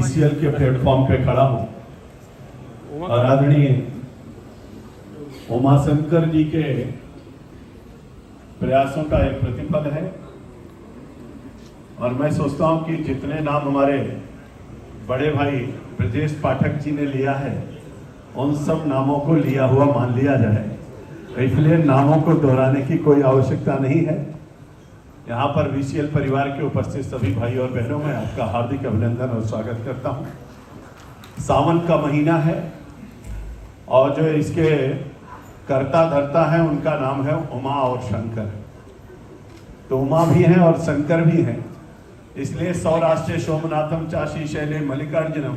VCL के platform पे खड़ा हूँ और आदरणीय उमाशंकर जी के प्रयासों का एक प्रतिफल है। और मैं सोचता हूँ कि जितने नाम हमारे बड़े भाई ब्रजेश पाठक जी ने लिया है उन सब नामों को लिया हुआ मान लिया जाए, इसलिए नामों को दोहराने की कोई आवश्यकता नहीं है। यहाँ पर VCL परिवार के उपस्थित सभी भाई और बहनों में आपका हार्दिक अभिनंदन और स्वागत करता हूँ। सावन का महीना है और जो इसके कर्ता धर्ता है उनका नाम है उमा और शंकर। तो उमा भी हैं और शंकर भी हैं, इसलिए सौराष्ट्र सोमनाथम चाशी शैले मल्लिकार्जुनम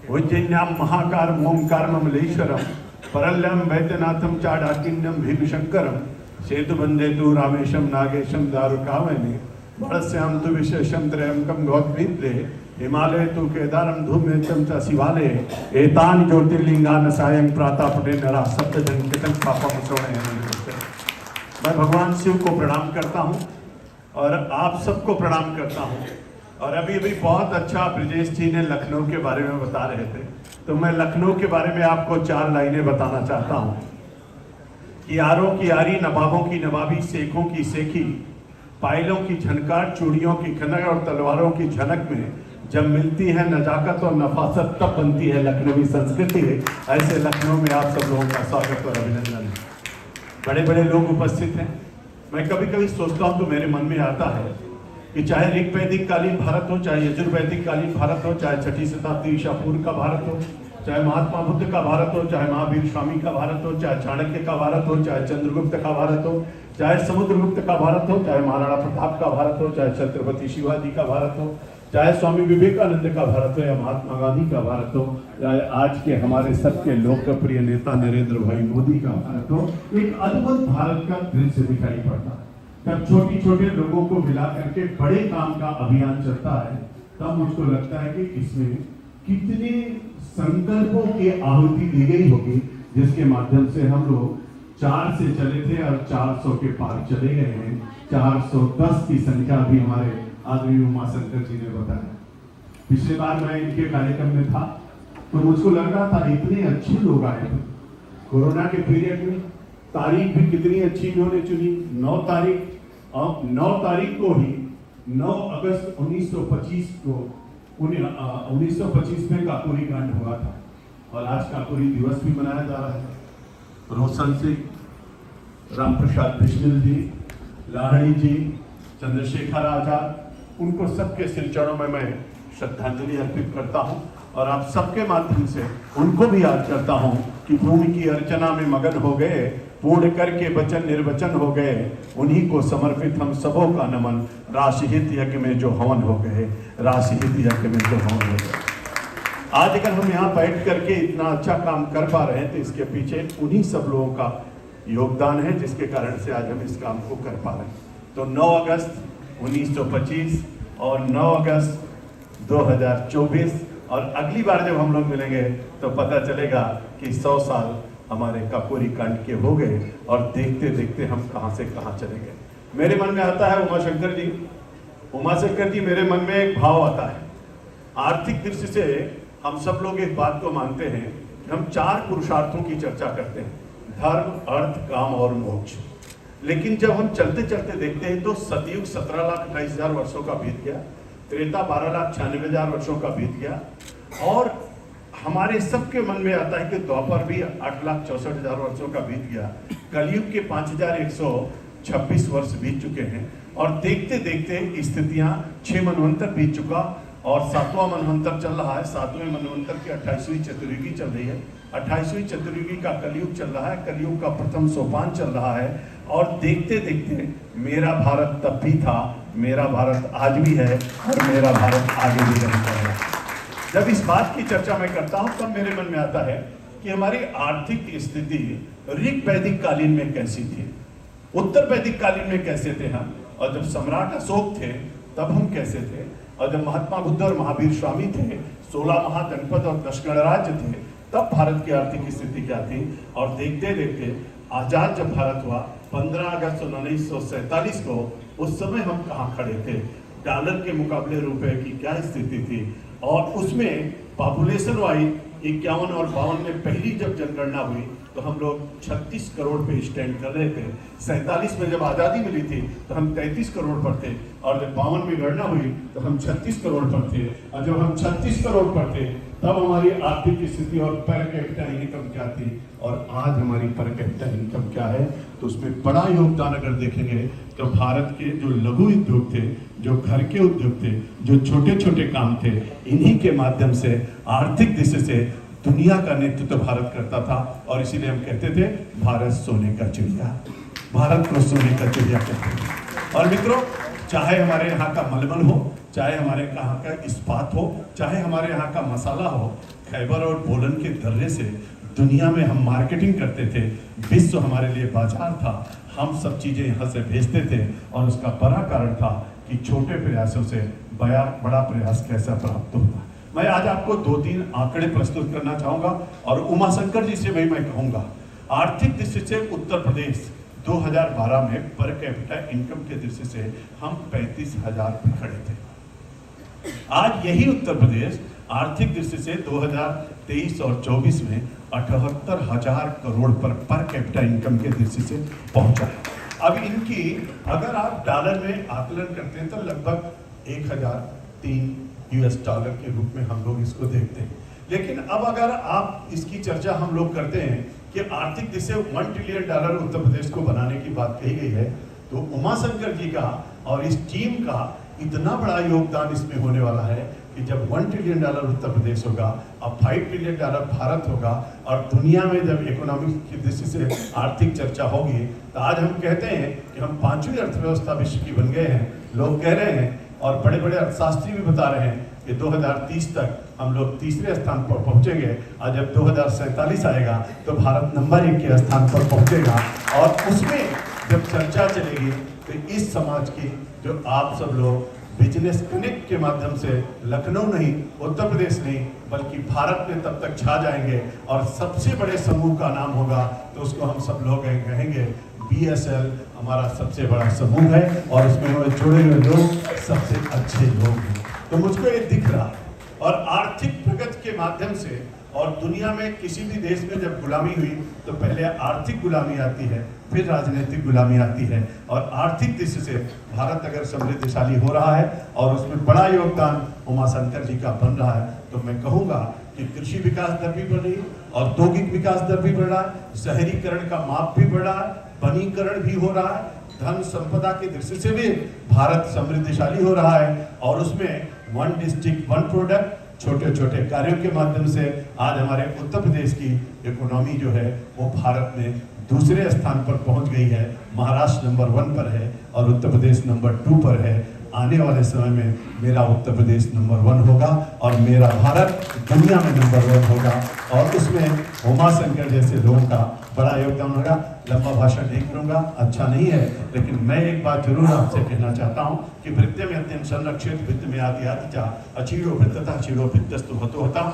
उज्जैन्याम महाकारम ओंकार ममलेश्वरम परल्यम वैद्यनाथम चाडाकिन्यम भीमशंकरम सेतु बंदे तु रामेशम नागेशम दारुकावने बड़स्याम तु विशेषम त्रयंकम गौतमीत्रे हिमालय तु केदारम धूमेतम च शिवालय एतान ज्योतिर्लिंगान सायं प्रातःपटे नरा सप्तजन्यतं पापम सोणे। मैं भगवान शिव को प्रणाम करता हूँ और आप सबको प्रणाम करता हूँ। और अभी बहुत अच्छा ब्रजेश जी ने लखनऊ के बारे में बता रहे थे, तो मैं लखनऊ के बारे में आपको 4 लाइनें बताना चाहता हूँ कि यारों की यारी, नवाबों की नवाबी, शेखों की शेखी, पायलों की झनकार, चूड़ियों की खनक और तलवारों की झनक में जब मिलती है नजाकत और नफासत तब बनती है लखनवी संस्कृति। ऐसे लखनऊ में आप सब लोगों का स्वागत और अभिनंदन है। बड़े बड़े लोग उपस्थित हैं। मैं कभी कभी सोचता हूँ तो मेरे मन में आता है कि चाहे ऋग्वैदिक कालीन भारत हो, चाहे यजुर्वैदिक कालीन भारत हो, चाहे 6ठी शताब्दी ईसा पूर्व का भारत हो, चाहे महात्मा बुद्ध का भारत हो, चाहे महावीर स्वामी का भारत हो, चाहे चाणक्य का भारत हो, चाहे चंद्रगुप्त का भारत हो, चाहे समुद्रगुप्त का भारत हो, चाहे महाराणा प्रताप का भारत हो, चाहे छत्रपति शिवाजी का भारत हो, चाहे स्वामी विवेकानंद का भारत हो या महात्मा गांधी का भारत हो, चाहे आज के हमारे सबके लोकप्रिय नेता नरेंद्र भाई मोदी का भारत हो, एक अद्भुत भारत का दृश्य दिखाई पड़ता है। जब छोटे छोटे लोगों को मिला करके बड़े काम का अभियान चलता है तब मुझको लगता है कि इसमें कितने संकल्पों की आहुति दी गई होगी, जिसके माध्यम से हम लोग 4 से चले थे और 400 के पार चले गए हैं। 410 की संख्या भी हमारे आदरणीय उमाशंकर जी ने बताया। पिछले बार मैं इनके कार्यक्रम में था तो मुझको लग रहा था इतने अच्छे लोग आए थे। कोरोना के पीरियड में तारीख भी कितनी अच्छी इन्होंने चुनी। 9 तारीख को ही 9 अगस्त 1925 को 1925 में काकोरी कांड हुआ था और आज काकोरी दिवस भी मनाया जा रहा है। रोशन सिंह, राम प्रसाद बिस्मिल जी, लाहड़ी जी, चंद्रशेखर आजाद, उनको सबके सिर चरणों में मैं श्रद्धांजलि अर्पित करता हूं और आप सबके माध्यम से उनको भी याद करता हूं कि भूमि की अर्चना में मगन हो गए, पूर्ण करके वचन निर्वचन हो गए, उन्हीं को समर्पित हम सबों का नमन, राशिहित यज्ञ में जो हवन हो गए, राशिहित यज्ञ में जो हवन हो गए। आज अगर हम यहाँ बैठ करके इतना अच्छा काम कर पा रहे हैं तो इसके पीछे उन्हीं सब लोगों का योगदान है, जिसके कारण से आज हम इस काम को कर पा रहे हैं। तो 9 अगस्त 1925 और 9 अगस्त 2024 और अगली बार जब हम लोग मिलेंगे तो पता चलेगा कि 100 साल हमारे काकोरी कांड के हो गए और देखते देखते हम कहां से कहां चले गए। मेरे मन में आता है उमाशंकर जी मेरे मन में एक भाव आता है। आर्थिक दृष्टि से हम सब लोग एक बात को मानते हैं कि हम 4 पुरुषार्थों की चर्चा करते हैं, धर्म, अर्थ, काम और मोक्ष। लेकिन जब हम चलते चलते देखते हैं तो सतयुग 17,28,000 वर्षों का बीत गया, त्रेता 12,96,000 वर्षों का बीत गया और हमारे सबके मन में आता है कि द्वापर भी 8,64,000 वर्षों का बीत गया। कलयुग के 5,126 वर्ष बीत चुके हैं और देखते देखते स्थितियां 6 मनवंतर बीत चुका और 7वां मनवंतर चल रहा है। 7वें मनवंतर की 28वीं चतुर्युगी चल रही है। 28वीं चतुर्युगी का कलयुग चल रहा है। कलयुग का प्रथम सोपान चल रहा है और देखते देखते मेरा भारत तब भी था, मेरा भारत आज भी है और मेरा भारत आगे भी रहेगा। जब इस बात की चर्चा मैं करता हूं तब मेरे मन में आता है कि हमारी आर्थिक स्थिति ऋग्वैदिक कालीन में कैसी थी, उत्तर वैदिक कालीन में कैसे थे हम, और जब सम्राट अशोक थे तब हम कैसे थे, और जब महात्मा बुद्ध और महावीर स्वामी थे, 16 महाजनपद और 10 गणराज्य थे, तब भारत की आर्थिक स्थिति क्या थी। और देखते देखते आजाद जब भारत हुआ 15 अगस्त 1947 को, उस समय हम कहाँ खड़े थे, डॉलर के मुकाबले रुपए की क्या स्थिति थी, और उसमें पॉपुलेशन वाइज 51 और 52 में पहली जब जनगणना हुई तो हम लोग 36 करोड़ पे स्टैंड कर रहे थे। 47 में जब आज़ादी मिली थी तो हम 33 करोड़ पर थे, और जब 52 में गणना हुई तो हम 36 करोड़ पर थे। और जब हम 36 करोड़ पर थे तब हमारी आर्थिक स्थिति और पर कैपिटा इनकम क्या थी, और आज हमारी पर कैपिटा इनकम क्या है। तो उसमें बड़ा योगदान अगर देखेंगे तो भारत के जो लघु उद्योग थे, जो घर के उद्योग थे, जो छोटे छोटे काम थे, इन्हीं के माध्यम से आर्थिक दृष्टि से दुनिया का नेतृत्व भारत करता था। और इसीलिए हम कहते थे भारत सोने का चिड़िया, भारत को सोने का चिड़िया कहते थे। और मित्रों, चाहे हमारे यहाँ का मलमल हो, चाहे हमारे यहाँ का इस्पात हो, चाहे हमारे यहाँ का मसाला हो, खैबर और बोलन के दर्रे से दुनिया में हम मार्केटिंग करते थे। विश्व हमारे लिए बाजार था, हम सब चीज़ें यहाँ से भेजते थे। और उसका बड़ा कारण था कि छोटे प्रयासों से बड़ा प्रयास कैसा प्राप्त होता। मैं आज आपको 2-3 आंकड़े प्रस्तुत करना चाहूँगा और उमाशंकर जी से भी मैं कहूँगा, आर्थिक दृष्टि से उत्तर प्रदेश 2012 में पर कैपिटा इनकम के दृष्टि से हम 35,000 पे खड़े थे। आज यही उत्तर प्रदेश आर्थिक दृष्टि से 2023 और 24 में 78,000 करोड़ पर कैपिटा इनकम के दृष्टि से पहुंचा है। अब इनकी अगर आप डॉलर में आकलन करते हैं तो लगभग 1003 US डॉलर के रूप में हम लोग इसको देखते हैं। लेकिन अब अगर आप इसकी चर्चा हम लोग करते हैं कि आर्थिक दृष्टि से $1 ट्रिलियन उत्तर प्रदेश को बनाने की बात कही गई है, तो उमाशंकर जी का और इस टीम का इतना बड़ा योगदान इसमें होने वाला है कि जब $1 ट्रिलियन उत्तर प्रदेश होगा, अब $5 ट्रिलियन भारत होगा, और दुनिया में जब इकोनॉमिक की दृष्टि से आर्थिक चर्चा होगी, तो आज हम कहते हैं कि हम 5वीं अर्थव्यवस्था विश्व की बन गए हैं। लोग कह रहे हैं और बड़े बड़े अर्थशास्त्री भी बता रहे हैं कि 2030 तक हम लोग तीसरे स्थान पर पहुंचेंगे, और जब 2047 आएगा तो भारत नंबर 1 के स्थान पर पहुंचेगा। और उसमें जब चर्चा चलेगी तो इस समाज की जो आप सब लोग बिजनेस कनेक्ट के माध्यम से लखनऊ नहीं, उत्तर प्रदेश नहीं, बल्कि भारत में तब तक छा जाएंगे, और सबसे बड़े समूह का नाम होगा तो उसको हम सब लोग कहेंगे BSL हमारा सबसे बड़ा समूह है, और उसमें जुड़े हुए लोग सबसे अच्छे लोग हैं। तो मुझको ये दिख रहा है। और आर्थिक प्रगति के माध्यम से, और दुनिया में किसी भी देश में जब गुलामी हुई तो पहले आर्थिक गुलामी आती है, फिर राजनीतिक गुलामी आती है। और आर्थिक दृष्टि से भारत अगर समृद्धशाली हो रहा है और उसमें बड़ा योगदान उमाशंकर जी का बन रहा है, तो मैं कहूँगा कि कृषि विकास दर भी बढ़ रही है, औद्योगिक विकास दर भी बढ़ रहा है, शहरीकरण का माप भी बढ़ रहा है, वनीकरण भी हो रहा है, धन संपदा की दृष्टि से भी भारत समृद्धशाली हो रहा है। और उसमें 1 डिस्ट्रिक्ट 1 प्रोडक्ट, छोटे छोटे कार्यों के माध्यम से आज हमारे उत्तर प्रदेश की इकोनॉमी जो है वो भारत में दूसरे स्थान पर पहुंच गई है। महाराष्ट्र नंबर 1 पर है और उत्तर प्रदेश नंबर 2 पर है। आने वाले समय में मेरा उत्तर प्रदेश नंबर 1 होगा और मेरा भारत दुनिया में नंबर 1 होगा, और उसमें उमाशंकर जैसे लोगों का बड़ा योगदान होगा। लंबा भाषण नहीं करूंगा, अच्छा नहीं है, लेकिन मैं एक बात जरूर आपसे कहना चाहता हूं कि वृत्ति में अत्यंत संरक्षित वृत्ति में आदि आदि अचीरो वृत्तता अचीरो वृत्तस्तु होतो होता।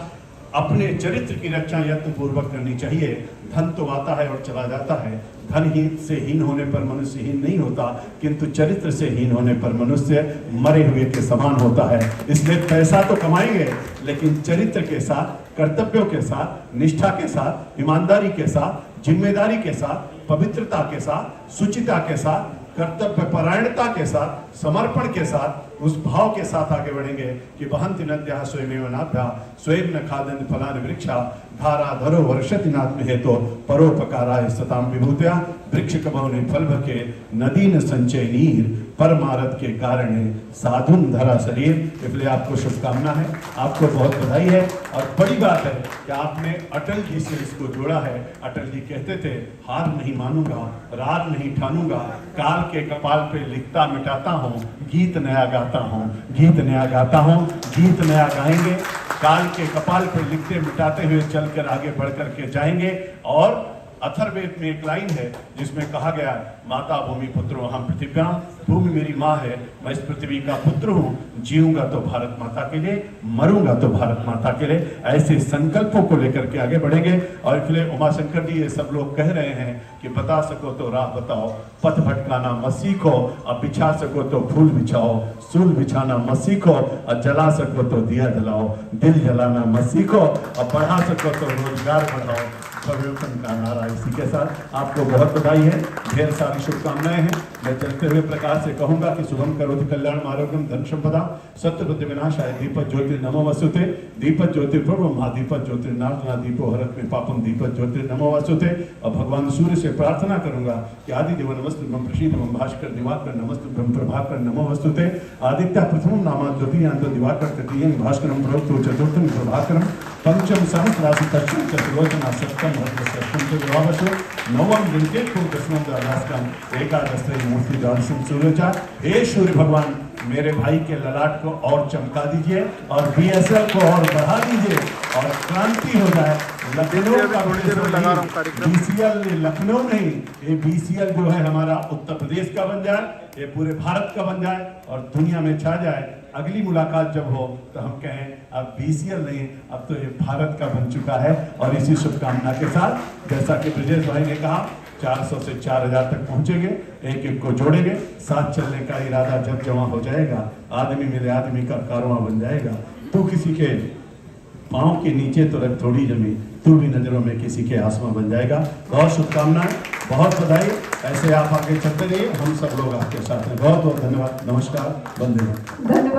अपने चरित्र की रक्षा यत्न पूर्वक करनी चाहिए। धन तो आता है और चला जाता है, धन ही से हीन होने पर मनुष्य हीन नहीं होता, किंतु चरित्र से हीन होने पर मनुष्य मरे हुए के समान होता है। इसलिए पैसा तो कमाएंगे, लेकिन चरित्र के साथ, कर्तव्यों के साथ, निष्ठा के साथ, ईमानदारी के साथ, जिम्मेदारी के साथ, पवित्रता के साथ, शुचिता के साथ, कर्तव्य परायणता के साथ, समर्पण के साथ, उस भाव के साथ आगे बढ़ेंगे कि वहंति नद्यः स्वयमेव नाभ्या स्वयं न खादन्ति फलानि वृक्षा धारा धरो वर्षति नात्म हेतो परोपकाराय सताम विभूत्या वृक्ष कबहुनि फल भके नदी न संचय नीर परमारथ के कारण साधुन धरा शरीर। इसलिए आपको शुभकामना है, आपको बहुत बधाई है। और बड़ी बात है कि आपने अटल जी से इसको जोड़ा है। अटल जी कहते थे, हार नहीं मानूंगा, रार नहीं ठानूंगा, काल के कपाल पे लिखता मिटाता हूँ, गीत नया गाता हूँ, गीत नया गाता हूँ, गीत नया गाएंगे। काल के कपाल पे लिखते मिटाते हुए चलकर आगे बढ़ करके जाएंगे। और अथर्ववेद में एक लाइन है जिसमें कहा गया, माता भूमि पुत्रो अहम पृथिव्यां भूमि मेरी माँ है, मैं इस पृथ्वी का पुत्र हूँ, जीऊंगा तो भारत माता के लिए, मरूंगा तो भारत माता के लिए। ऐसे संकल्पों को लेकर के आगे बढ़ेंगे। और इसलिए उमाशंकर जी ये सब लोग कह रहे हैं कि बता सको तो राह बताओ, पथ भटकाना मत सीखो, अब बिछा सको तो फूल बिछाओ, सूल बिछाना मत सीखो, और जला सको तो दिया जलाओ, दिल जलाना मत सीखो, और बढ़ा सको तो रोजगार बढ़ाओ। परिवर्तन का नारा इसी के साथ आपको बहुत बधाई है, ढेर सारी शुभकामनाएं हैं। मैं चलते हुए प्रकाश से कहूंगा कि शुभम करोति कल्याण आरोग्यम धन संपदा सत्य विनाशाय दीपक ज्योति नमो वसुते, दीपक ज्योति प्रभु महादीपक ज्योतिर्नाथना दीपो हरत में पापम दीपक ज्योति नमो वसुते। और भगवान सूर्य से प्रार्थना करूंगा कि आदि देव नमस्तु ब्रह्म प्रसीद ब्रह्म भास्कर दिवाकर नमस्तु ब्रह्म प्रभाकर नमो वसुते। आदित्य प्रथम नामा द्वितीयांत दिवाकर तृतीयं भास्करम प्रवक्तो चतुर्थं प्रभाकरम पंचम सहस्रासि तक्षण चतुर्लोचना सप्तम सप्तम विवावशो नवम दिनके को दशमम द्वादशकम एकादश मूर्ति द्वादशम सूर्योचा। हे सूर्य भगवान, मेरे भाई के ललाट को और चमका दीजिए और बीएसएल को और बढ़ा दीजिए और क्रांति हो जाए। लखनऊ का बीसीएल लखनऊ नहीं, ये बीसीएल जो है हमारा उत्तर प्रदेश का बन जाए, ये पूरे भारत का बन जाए और दुनिया में छा जाए। अगली मुलाकात जब हो तो हम कहें अब बीसीएल नहीं, अब तो ये भारत का बन चुका है। और इसी शुभकामना के साथ जैसा कि ब्रजेश भाई ने कहा 400 से 4000 तक पहुंचेंगे, एक एक को जोड़ेंगे, साथ चलने का इरादा जब जमा हो जाएगा, आदमी मेरे आदमी का कारवां बन जाएगा। तू किसी के पाँव के नीचे तो रख थोड़ी जमी, तू भी नजरों में किसी के आसमां बन जाएगा। बहुत शुभकामनाएं, बहुत बधाई। ऐसे आप आगे चलते रहिए, हम सब लोग आपके साथ हैं। बहुत बहुत धन्यवाद, नमस्कार, वंदे मातरम। धन्यवाद।